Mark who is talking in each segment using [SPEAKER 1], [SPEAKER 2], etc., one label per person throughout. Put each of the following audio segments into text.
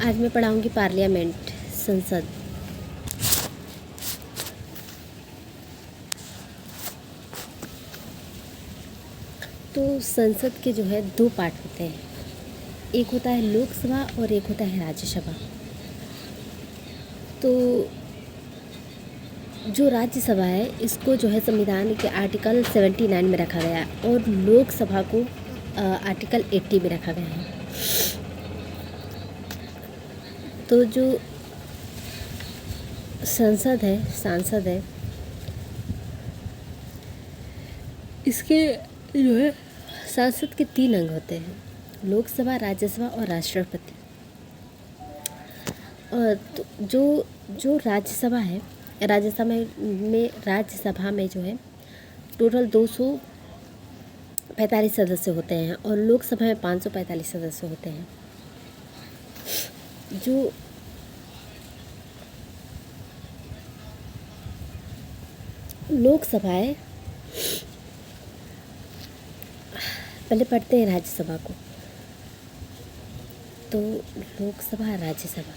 [SPEAKER 1] आज मैं पढ़ाऊँगी पार्लियामेंट, संसद। तो संसद के जो है दो पार्ट होते हैं, एक होता है लोकसभा और एक होता है राज्यसभा। तो जो राज्यसभा है इसको जो है संविधान के आर्टिकल 79 में रखा गया है और लोकसभा को आर्टिकल 80 में रखा गया है। तो जो सांसद है इसके जो है सांसद के 3 अंग होते हैं, लोकसभा, राज्यसभा और राष्ट्रपति। और तो जो राज्यसभा है, राज्यसभा में जो है टोटल 245 सदस्य होते हैं और लोकसभा में 545 सदस्य होते हैं। जो लोकसभा है, पहले पढ़ते हैं राज्यसभा को। तो लोकसभा, राज्यसभा,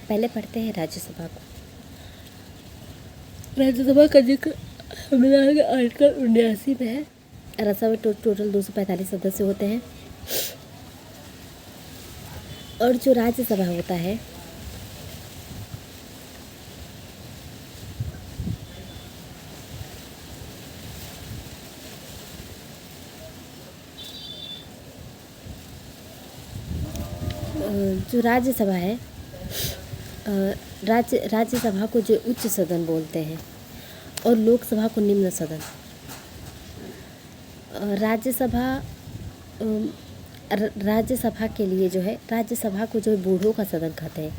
[SPEAKER 1] पहले पढ़ते हैं राज्यसभा को। राज्यसभा का जिक्र संविधान के आर्टिकल 79 में है। राज्यसभा में टोटल 245 सदस्य होते हैं। और जो राज्यसभा होता है जो राज्यसभा है, राज्यसभा को जो उच्च सदन बोलते हैं और लोकसभा को निम्न सदन। राज्यसभा के लिए जो है, राज्यसभा को जो है बूढ़ों का सदन कहते हैं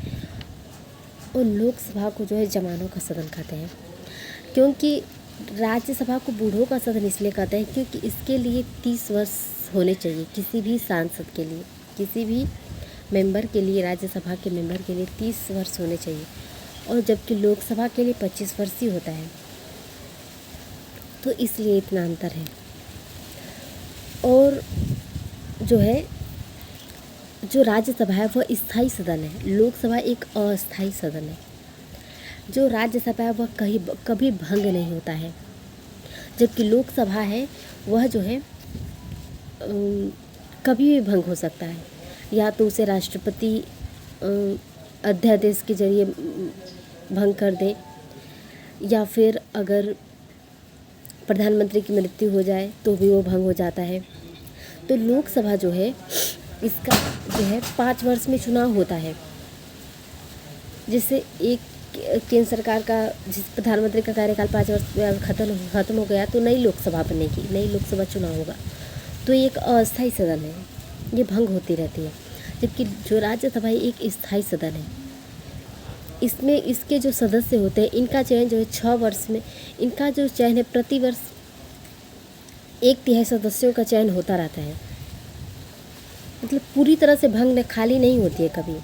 [SPEAKER 1] और लोकसभा को जो है जवानों का सदन कहते हैं। क्योंकि राज्यसभा को बूढ़ों का सदन इसलिए कहते हैं क्योंकि इसके लिए 30 वर्ष होने चाहिए। किसी भी सांसद के लिए, किसी भी मेंबर के लिए, राज्यसभा के मेंबर के लिए 30 वर्ष होने चाहिए और जबकि लोकसभा के लिए 25 वर्ष ही होता है। तो इसलिए इतना अंतर है। और जो है, जो राज्यसभा है वह स्थायी सदन है, लोकसभा एक अस्थायी सदन है। जो राज्यसभा है वह कभी भंग नहीं होता है, जबकि लोकसभा है वह जो है कभी भी भंग हो सकता है। या तो उसे राष्ट्रपति अध्यादेश के जरिए भंग कर दे, या फिर अगर प्रधानमंत्री की मृत्यु हो जाए तो भी वो भंग हो जाता है। तो लोकसभा जो है इसका जो है 5 वर्ष में चुनाव होता है। जिससे एक केंद्र सरकार का, जिस प्रधानमंत्री का कार्यकाल 5 वर्ष खत्म हो गया तो नई लोकसभा बनेगी, नई लोकसभा चुनाव होगा। तो ये एक अस्थायी सदन है, ये भंग होती रहती है। जबकि जो राज्यसभा एक स्थायी सदन है, इसमें इसके जो सदस्य होते हैं इनका चयन जो है 6 वर्ष में, इनका जो चयन है प्रति वर्ष 1/3 सदस्यों का चयन होता रहता है। मतलब पूरी तरह से भंग खाली नहीं होती है कभी।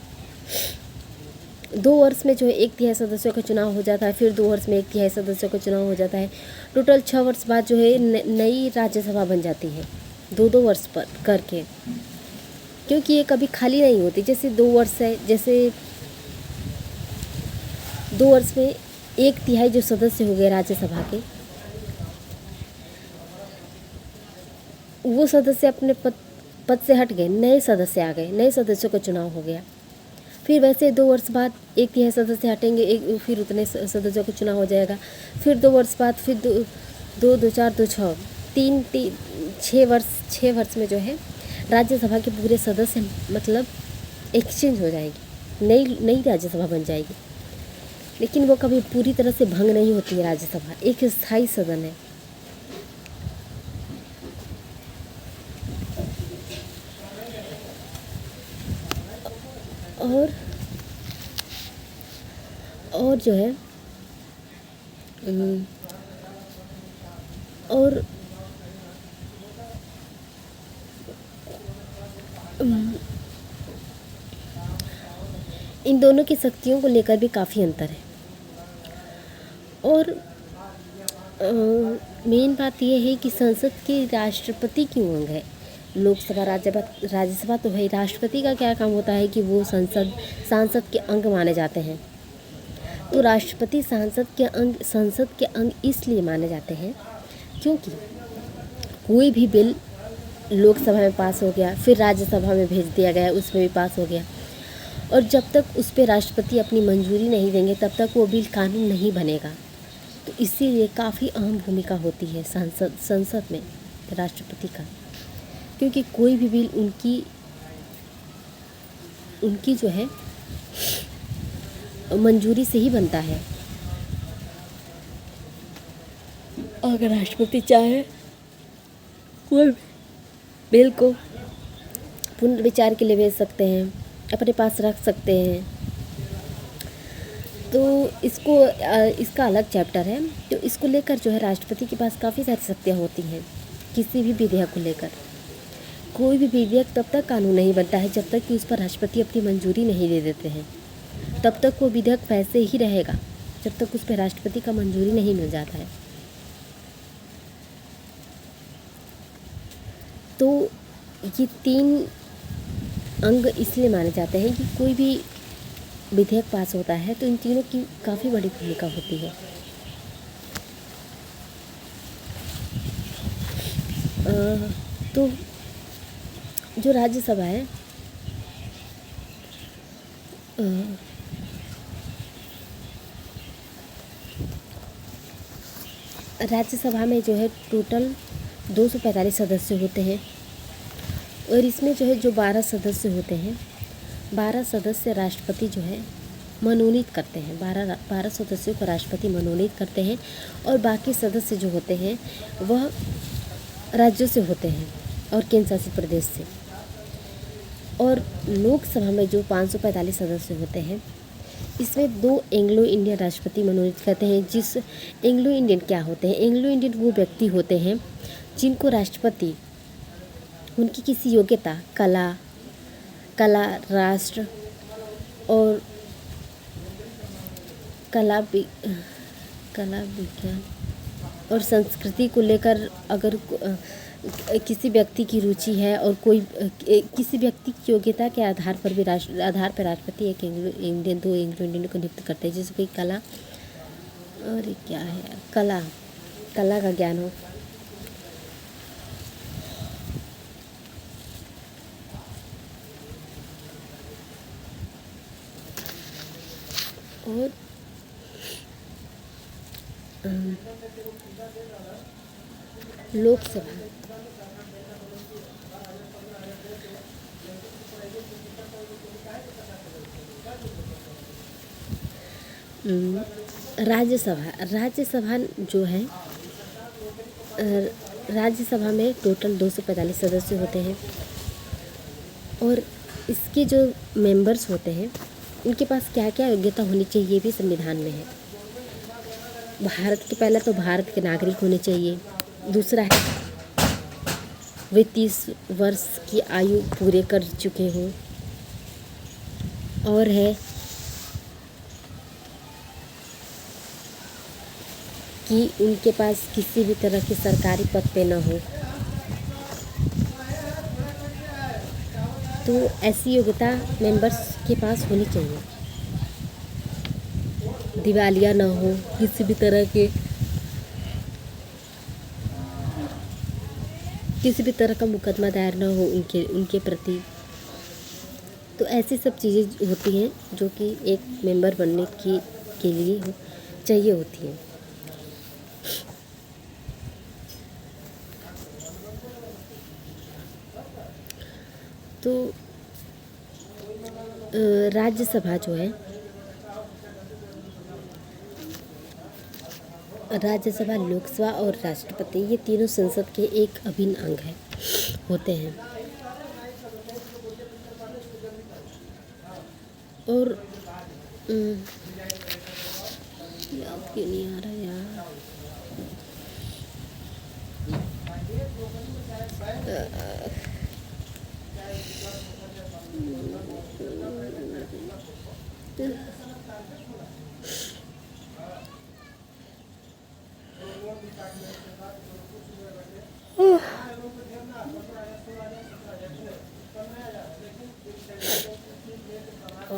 [SPEAKER 1] 2 वर्ष में जो है 1/3 सदस्यों का चुनाव हो जाता है, फिर 2 वर्ष में 1/3 सदस्यों का चुनाव हो जाता है। टोटल 6 वर्ष बाद जो है नई राज्यसभा बन जाती है, 2-2 वर्ष पर करके, क्योंकि ये कभी खाली नहीं होती। जैसे 2 वर्ष है, जैसे 2 वर्ष में 1/3 जो सदस्य हो गए राज्यसभा के, वो सदस्य अपने पद से हट गए, नए सदस्य आ गए, नए सदस्यों का चुनाव हो गया। फिर वैसे 2 वर्ष बाद 1/3 सदस्य हटेंगे, फिर उतने सदस्यों का चुनाव हो जाएगा। फिर 2 वर्ष बाद फिर 2, 2, 4, 2, 6, 6 वर्ष में जो है राज्यसभा के पूरे सदस्य मतलब एक्सचेंज हो जाएगी, नई राज्यसभा बन जाएगी। लेकिन वो कभी पूरी तरह से भंग नहीं होती है। राज्यसभा एक स्थायी सदन है। और जो है और इन दोनों की शक्तियों को लेकर भी काफ़ी अंतर है। और मेन बात यह है कि संसद के राष्ट्रपति क्यों अंग है। लोकसभा, राज्यसभा तो है। राष्ट्रपति का क्या काम होता है कि वो सांसद के अंग माने जाते हैं। तो राष्ट्रपति संसद के अंग इसलिए माने जाते हैं क्योंकि कोई भी बिल लोकसभा में पास हो गया, फिर राज्यसभा में भेज दिया गया, उसमें भी पास हो गया, और जब तक उस पर राष्ट्रपति अपनी मंजूरी नहीं देंगे तब तक वो बिल कानून नहीं बनेगा। तो इसीलिए काफ़ी अहम भूमिका होती है संसद में राष्ट्रपति का, क्योंकि कोई भी बिल उनकी जो है मंजूरी से ही बनता है। अगर राष्ट्रपति चाहे कोई बिल को पुनर्विचार के लिए भेज सकते हैं, अपने पास रख सकते हैं। तो इसका अलग चैप्टर है। तो इसको लेकर जो है राष्ट्रपति के पास काफ़ी सारी शक्तियाँ होती हैं। किसी भी विधेयक को लेकर, कोई भी विधेयक तब तक कानून नहीं बनता है जब तक कि उस पर राष्ट्रपति अपनी मंजूरी नहीं दे देते हैं। तब तक वो विधेयक वैसे ही रहेगा जब तक उस पर राष्ट्रपति का मंजूरी नहीं मिल जाता है। तो ये 3 अंग इसलिए माने जाते हैं कि कोई भी विधेयक पास होता है तो इन तीनों की काफ़ी बड़ी भूमिका होती है। तो जो राज्यसभा है, राज्यसभा में जो है टोटल 245 सदस्य होते हैं, और इसमें जो है 12 सदस्य होते हैं, 12 सदस्य राष्ट्रपति जो है मनोनीत करते हैं। 12 सदस्यों को राष्ट्रपति मनोनीत करते हैं, और बाकी सदस्य जो होते हैं वह राज्यों से होते हैं और केंद्र शासित प्रदेश से। और लोकसभा में जो 545 सदस्य होते हैं, इसमें 2 एंग्लो इंडियन राष्ट्रपति मनोनीत करते हैं। जिस एंग्लो इंडियन क्या होते हैं? एंग्लो इंडियन वो व्यक्ति होते हैं जिनको राष्ट्रपति उनकी किसी योग्यता, कला, राष्ट्र और कला विज्ञान और संस्कृति को लेकर अगर किसी व्यक्ति की रुचि है, और कोई किसी व्यक्ति की योग्यता के आधार पर भी राष्ट्रपति एक एंग्लो इंडियन 2 एंग्लो इंडियन को नियुक्त करते हैं। जैसे कोई कला और क्या है, कला का ज्ञान हो, और लोकसभा राज्यसभा जो है, राज्यसभा में टोटल 245 सदस्य होते हैं, और इसके जो मेंबर्स होते हैं उनके पास क्या क्या योग्यता होनी चाहिए ये भी संविधान में है। पहला तो भारत के नागरिक होने चाहिए। दूसरा है वे 30 वर्ष की आयु पूरे कर चुके हों, और है कि उनके पास किसी भी तरह के सरकारी पद पे न हो। तो ऐसी योग्यता मेंबर्स के पास होनी चाहिए। दिवालिया ना हो, किसी भी तरह का मुकदमा दायर ना हो उनके प्रति। तो ऐसी सब चीज़ें होती हैं जो कि एक मेंबर बनने के लिए चाहिए होती हैं। तो राज्यसभा जो है, राज्यसभा, लोकसभा और राष्ट्रपति, ये तीनों संसद के एक अभिन्न अंग होते हैं। और याद क्यों नहीं आ रहा यार,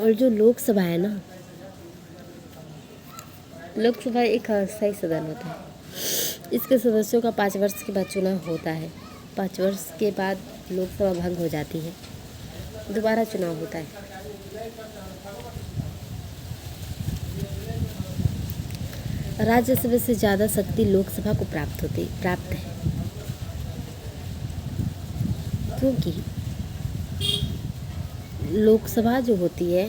[SPEAKER 1] और जो लोकसभा है ना, लोकसभा एक अस्थायी सदन होता है। इसके सदस्यों का 5 वर्ष के बाद चुनाव होता है। 5 वर्ष के बाद लोकसभा भंग हो जाती है, दोबारा चुनाव होता है। राज्यसभा से ज़्यादा शक्ति लोकसभा को प्राप्त है, क्योंकि लोकसभा जो होती है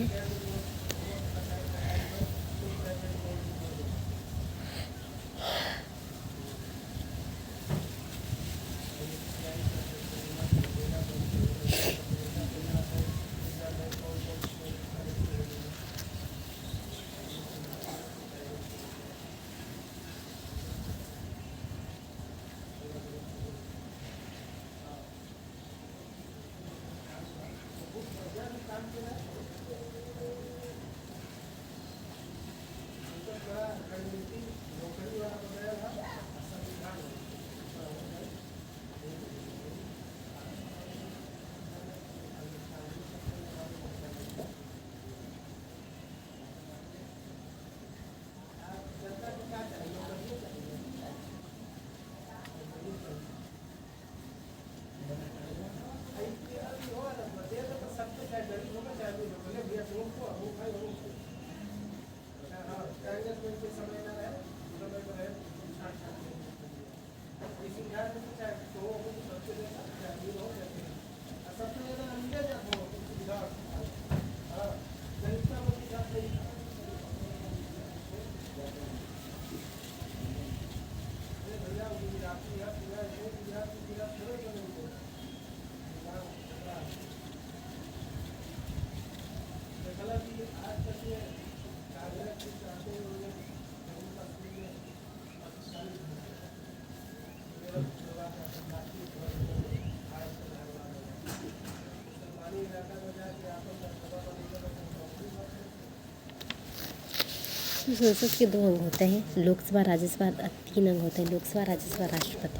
[SPEAKER 1] संसद के 2 अंग होते हैं, लोकसभा राज्यसभा। 3 अंग होते हैं, लोकसभा राज्यसभा राष्ट्रपति।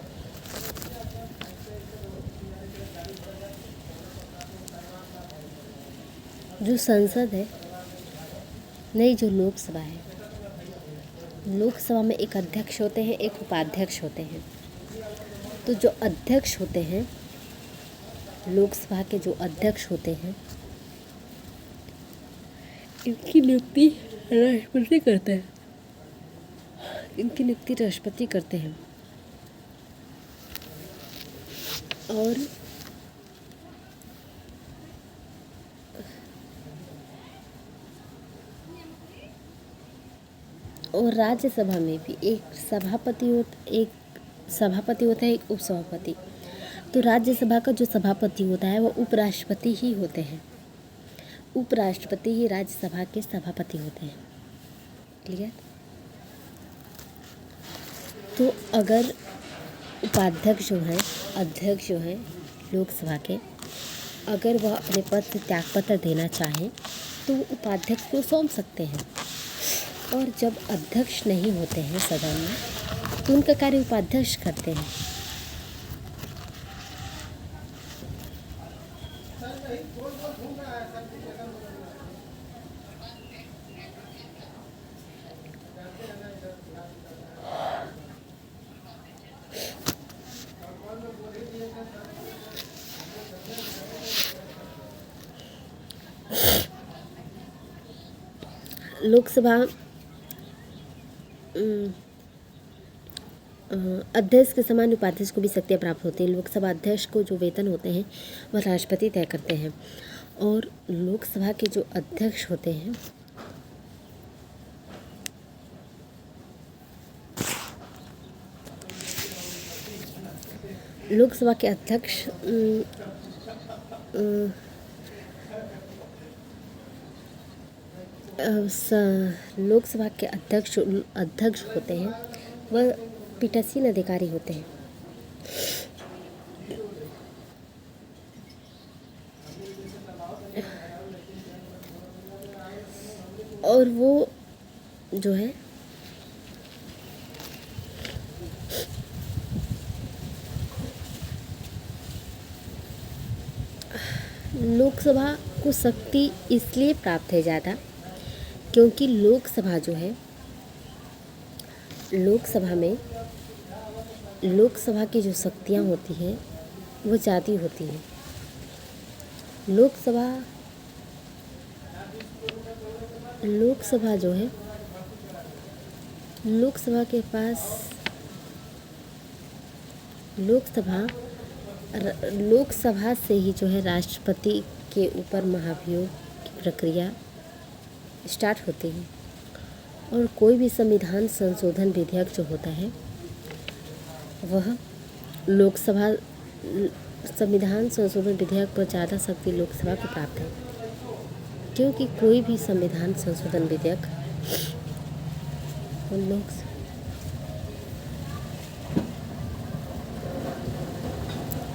[SPEAKER 1] जो संसद है, नहीं, जो लोकसभा है, लोकसभा में एक अध्यक्ष होते हैं, एक उपाध्यक्ष होते हैं। तो जो अध्यक्ष होते हैं, लोकसभा के जो अध्यक्ष होते हैं, इनकी नियुक्ति राष्ट्रपति करते हैं। इनकी नियुक्ति राष्ट्रपति करते हैं। और राज्यसभा में भी एक सभापति होता है, एक उपसभापति। तो राज्यसभा का जो सभापति होता है वो उपराष्ट्रपति ही होते हैं। उपराष्ट्रपति ही राज्यसभा के सभापति होते हैं। क्लियर? तो अगर उपाध्यक्ष जो हैं, अध्यक्ष जो हैं लोकसभा के, अगर वह अपने पद से त्यागपत्र देना चाहें तो वो उपाध्यक्ष को सौंप सकते हैं। और जब अध्यक्ष नहीं होते हैं सदन में तो उनका कार्य उपाध्यक्ष करते हैं। लोकसभा अध्यक्ष के समान उपाध्यक्ष को भी शक्तियाँ प्राप्त होती हैं। लोकसभा अध्यक्ष को जो वेतन होते हैं वह राष्ट्रपति तय करते हैं। और लोकसभा के जो अध्यक्ष होते हैं लोकसभा के अध्यक्ष लोकसभा के अध्यक्ष होते हैं वह पीठासीन अधिकारी होते हैं। और वो जो है लोकसभा को शक्ति इसलिए प्राप्त है ज़्यादा क्योंकि लोकसभा जो है, लोकसभा में लोकसभा की जो शक्तियाँ होती हैं वो ज़्यादा होती हैं। लोकसभा लोकसभा जो है, लोकसभा के पास लोकसभा से ही जो है राष्ट्रपति के ऊपर महाभियोग की प्रक्रिया स्टार्ट होती है। और कोई भी संविधान संशोधन विधेयक जो होता है वह लोकसभा संविधान संशोधन विधेयक पर ज़्यादा शक्ति लोकसभा को प्राप्त है, क्योंकि कोई भी संविधान संशोधन विधेयक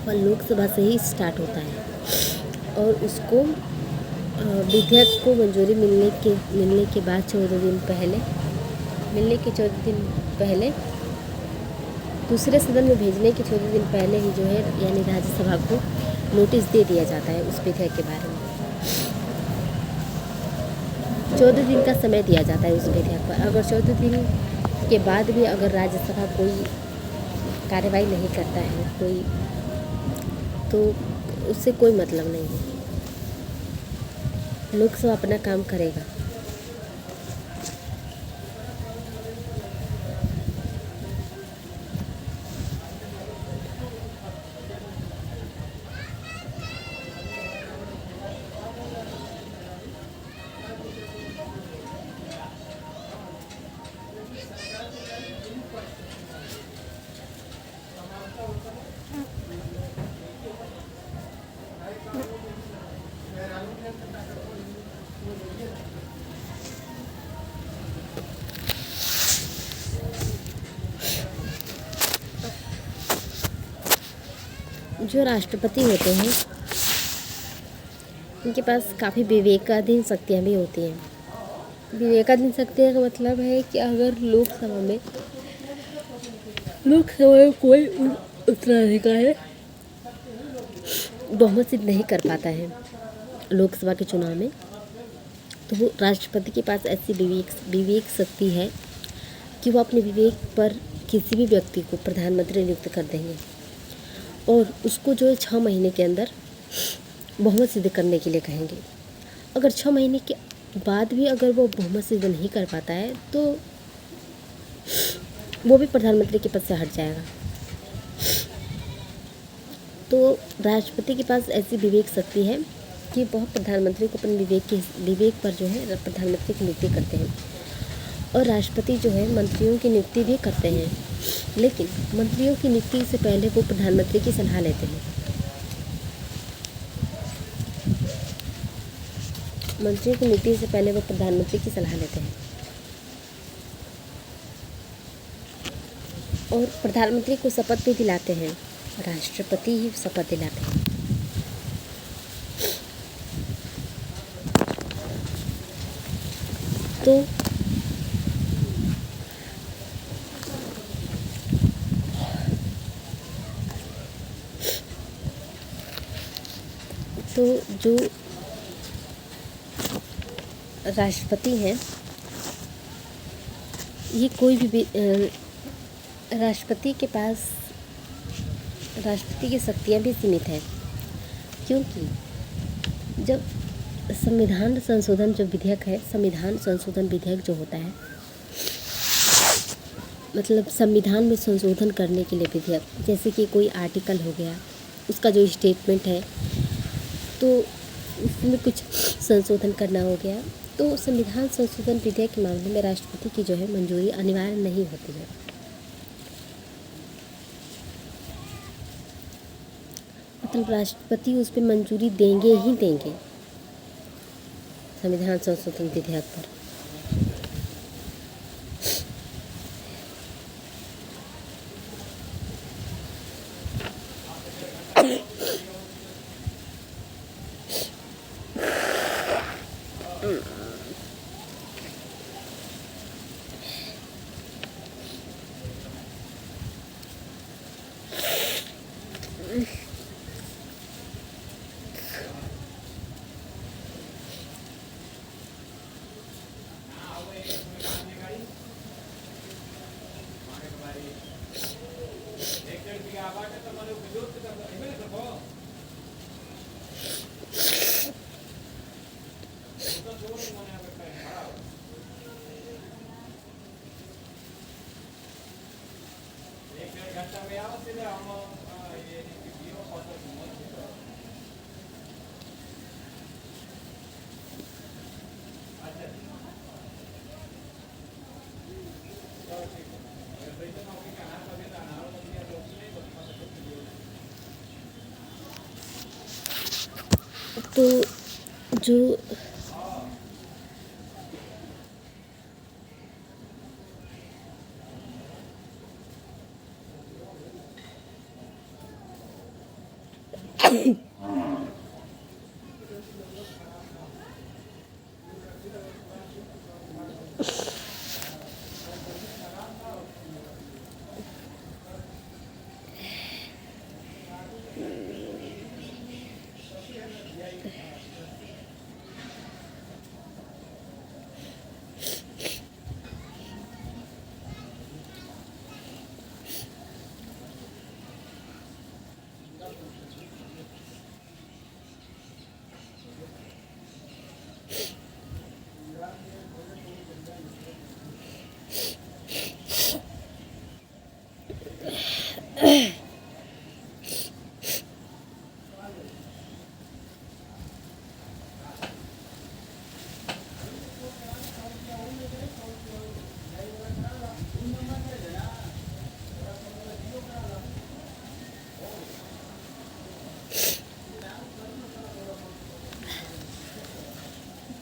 [SPEAKER 1] लोकसभा से ही स्टार्ट होता है और उसको विधेयक को मंजूरी मिलने के बाद 14 दिन पहले दूसरे सदन में भेजने के 14 दिन पहले ही जो है यानी राज्यसभा को नोटिस दे दिया जाता है उस विधेयक के बारे में। 14 दिन का समय दिया जाता है उस विधेयक पर। अगर 14 दिन के बाद भी अगर राज्यसभा कोई कार्रवाई नहीं करता है तो उससे कोई मतलब नहीं है। लोकसभा अपना काम करेगा। जो राष्ट्रपति होते हैं उनके पास काफ़ी विवेकाधीन शक्तियाँ भी होती हैं। विवेकाधीन शक्तियाँ का मतलब है कि अगर लोकसभा में कोई उत्तराधिकारी बहुमत सिद्ध नहीं कर पाता है लोकसभा के चुनाव में, तो वो राष्ट्रपति के पास ऐसी विवेक शक्ति है कि वो अपने विवेक पर किसी भी व्यक्ति को प्रधानमंत्री नियुक्त कर देंगे और उसको जो है 6 महीने के अंदर बहुमत सिद्ध करने के लिए कहेंगे। अगर 6 महीने के बाद भी अगर वो बहुमत सिद्ध नहीं कर पाता है तो वो भी प्रधानमंत्री के पद से हट जाएगा। तो राष्ट्रपति के पास ऐसी विवेक शक्ति है कि वह प्रधानमंत्री को अपने विवेक पर जो है प्रधानमंत्री की नियुक्ति करते हैं। और राष्ट्रपति जो है मंत्रियों की नियुक्ति भी करते हैं, लेकिन मंत्रियों की नियुक्ति से पहले वो प्रधानमंत्री की सलाह लेते हैं। मंत्रियों की नियुक्ति से पहले वो प्रधानमंत्री की सलाह लेते हैं और प्रधानमंत्री को शपथ भी दिलाते हैं। राष्ट्रपति ही शपथ दिलाते हैं। तो जो राष्ट्रपति हैं ये कोई भी राष्ट्रपति के पास राष्ट्रपति की शक्तियाँ भी सीमित हैं, क्योंकि जब संविधान संशोधन जो विधेयक है, संविधान संशोधन विधेयक जो होता है मतलब संविधान में संशोधन करने के लिए विधेयक, जैसे कि कोई आर्टिकल हो गया उसका जो स्टेटमेंट है तो उसमें कुछ संशोधन करना हो गया, तो संविधान संशोधन विधेयक के मामले में राष्ट्रपति की जो है मंजूरी अनिवार्य नहीं होती है। मतलब राष्ट्रपति उस पर मंजूरी देंगे ही देंगे संविधान संशोधन विधेयक पर। तो जो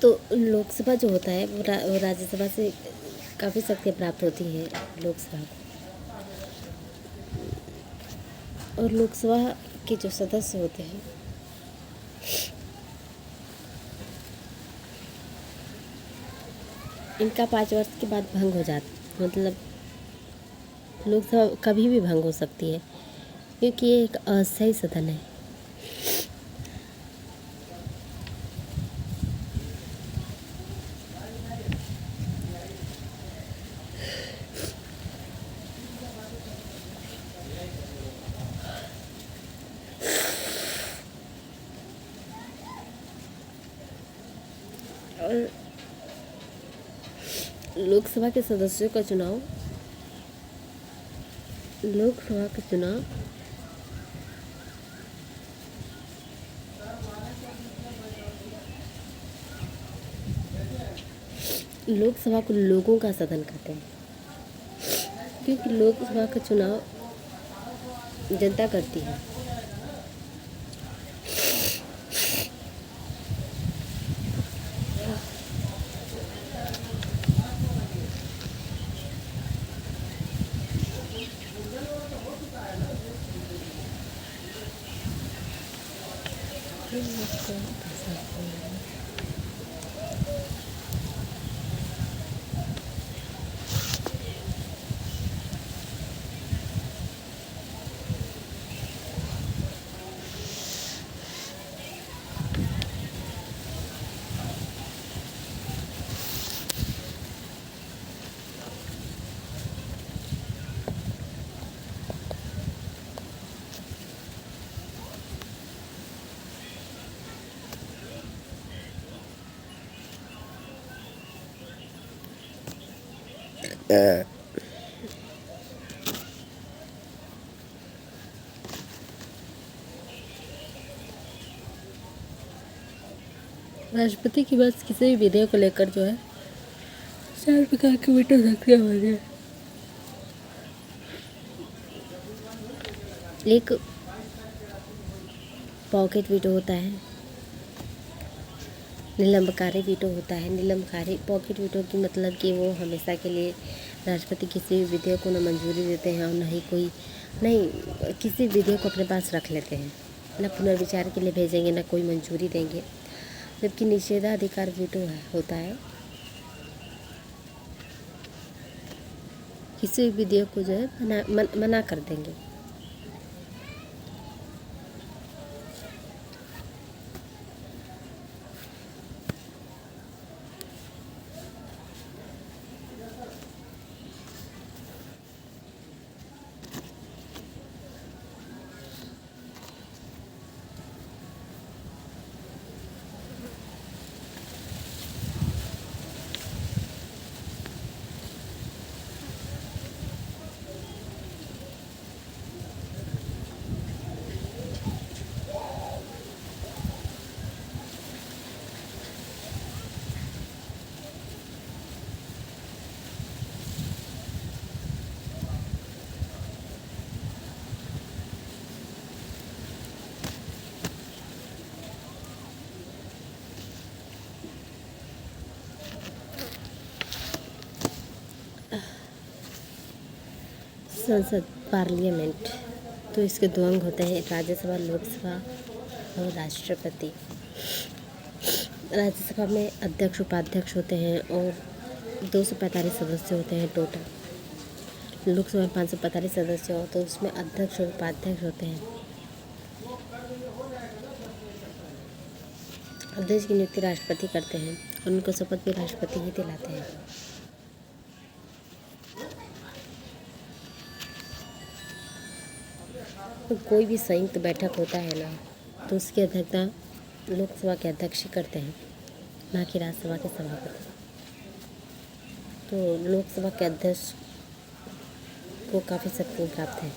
[SPEAKER 1] तो लोकसभा जो होता है वो राज्यसभा से काफ़ी शक्तियाँ प्राप्त होती हैं लोकसभा को। और लोकसभा के जो सदस्य होते हैं इनका 5 वर्ष के बाद भंग हो जाता, मतलब लोकसभा कभी भी भंग हो सकती है क्योंकि ये एक अस्थायी सदन है। और लोकसभा के सदस्यों का चुनाव लोकसभा का चुनाव लोकसभा को लोगों का सदन कहते हैं क्योंकि लोकसभा का चुनाव जनता करती है। राष्ट्रपति के पास किसी भी विधेयक को लेकर जो है 4 प्रकार के वीटो शक्तियाँ होती हैं। एक पॉकेट वीटो होता है, निलंबकारी वीटो होता है। निलंबकारी पॉकेट वीटो की मतलब कि वो हमेशा के लिए राष्ट्रपति किसी भी विधेयक को न मंजूरी देते हैं और नहीं किसी विधेयक को अपने पास रख लेते हैं, न पुनर्विचार के लिए भेजेंगे न कोई मंजूरी देंगे। जबकि निषेधाधिकार वीटो होता है, किसी भी विधेयक को जो है मना कर देंगे। संसद पार्लियामेंट, तो इसके दो अंग होते हैं, राज्यसभा लोकसभा और राष्ट्रपति। राज्यसभा में अध्यक्ष उपाध्यक्ष होते हैं और 245 सदस्य होते हैं टोटल। लोकसभा में 545 सदस्य हो तो उसमें अध्यक्ष और उपाध्यक्ष होते हैं। अध्यक्ष की नियुक्ति राष्ट्रपति करते हैं और उनको शपथ भी राष्ट्रपति ही दिलाते हैं। तो कोई भी संयुक्त बैठक होता है ना, तो उसकी अध्यक्षता लोकसभा के अध्यक्ष ही करते हैं, ना कि राज्यसभा के सभापति। तो लोकसभा के अध्यक्ष को काफ़ी शक्तियाँ प्राप्त हैं।